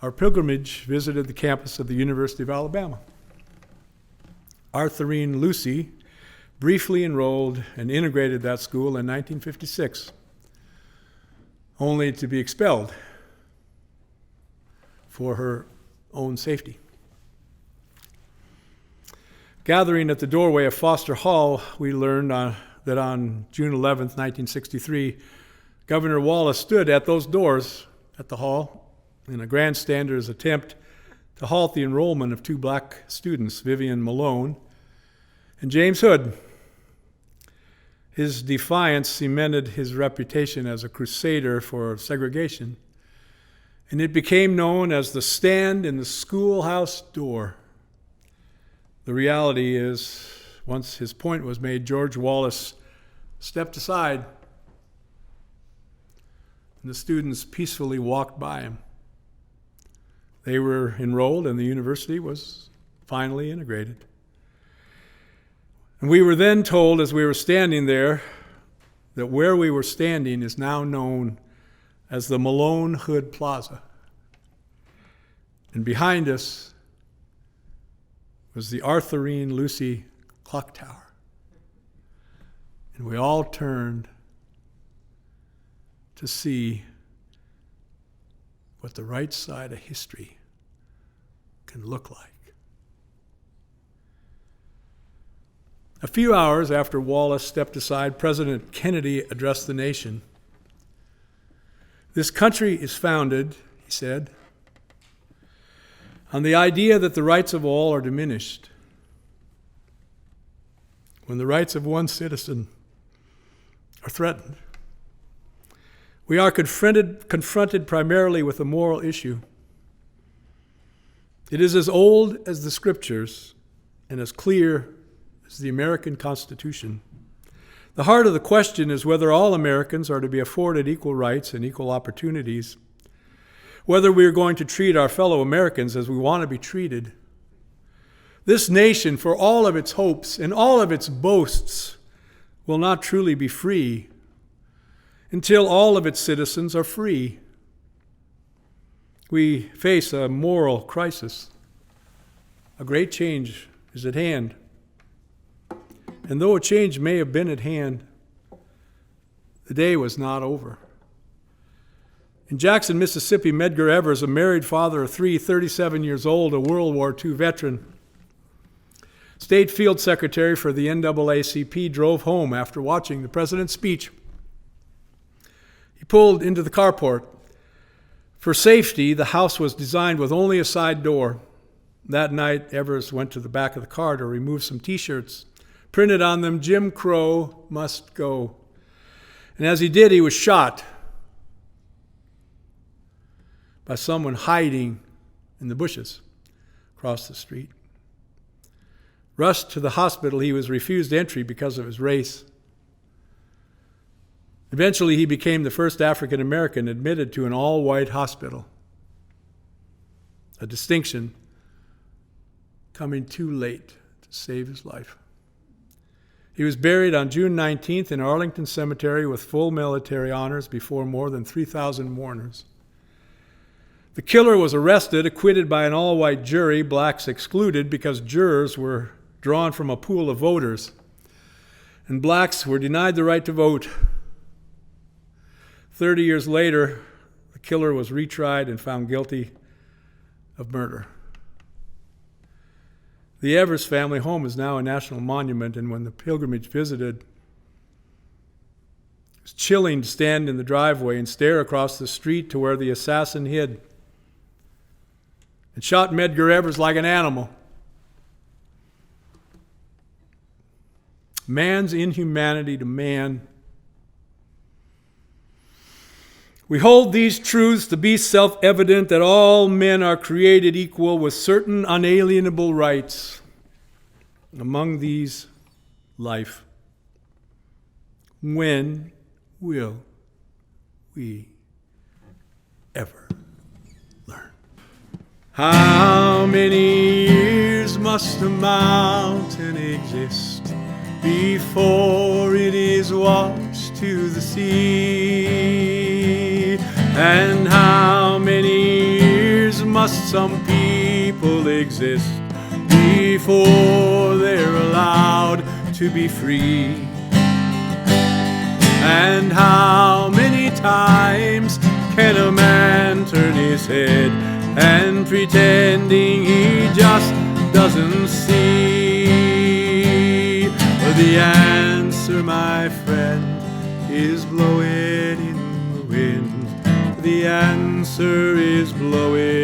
our pilgrimage visited the campus of the University of Alabama. Arthurine Lucy briefly enrolled and integrated that school in 1956, only to be expelled for her own safety. Gathering at the doorway of Foster Hall, we learned that on June 11th, 1963, Governor Wallace stood at those doors at the hall in a grandstander's attempt to halt the enrollment of two black students, Vivian Malone and James Hood. His defiance cemented his reputation as a crusader for segregation, and it became known as the stand in the schoolhouse door. The reality is, once his point was made, George Wallace stepped aside, and the students peacefully walked by him. They were enrolled, and the university was finally integrated. And we were then told, as we were standing there, that where we were standing is now known as the Malone Hood Plaza. And behind us was the Arthurine Lucy clock tower. And we all turned to see what the right side of history can look like. A few hours after Wallace stepped aside, President Kennedy addressed the nation. "This country is founded," he said, "on the idea that the rights of all are diminished when the rights of one citizen are threatened. We are confronted primarily with a moral issue. It is as old as the Scriptures and as clear as the American Constitution. The heart of the question is whether all Americans are to be afforded equal rights and equal opportunities, whether we are going to treat our fellow Americans as we want to be treated. This nation, for all of its hopes and all of its boasts, will not truly be free until all of its citizens are free. We face a moral crisis. A great change is at hand. And though a change may have been at hand, the day was not over. In Jackson, Mississippi, Medgar Evers, a married father of three, 37 years old, a World War II veteran, State Field Secretary for the NAACP, drove home after watching the president's speech. He pulled into the carport. For safety, the house was designed with only a side door. That night, Evers went to the back of the car to remove some T-shirts. Printed on them, "Jim Crow must go." And as he did, he was shot by someone hiding in the bushes across the street. Rushed to the hospital, he was refused entry because of his race. Eventually, he became the first African American admitted to an all-white hospital, a distinction coming too late to save his life. He was buried on June 19th in Arlington Cemetery with full military honors before more than 3,000 mourners. The killer was arrested, acquitted by an all-white jury, blacks excluded because jurors were drawn from a pool of voters, and blacks were denied the right to vote. 30 years later, the killer was retried and found guilty of murder. The Evers family home is now a national monument, and when the pilgrimage visited, it was chilling to stand in the driveway and stare across the street to where the assassin hid and shot Medgar Evers like an animal. Man's inhumanity to man. We hold these truths to be self-evident, that all men are created equal with certain unalienable rights. Among these, life. When will we ever learn? How many years must a mountain exist before it is washed to the sea? And how many years must must some people exist before they're allowed to be free? And how many times can a man turn his head and pretending he just doesn't see? The answer, my friend, is blowing in the wind. The answer is blowing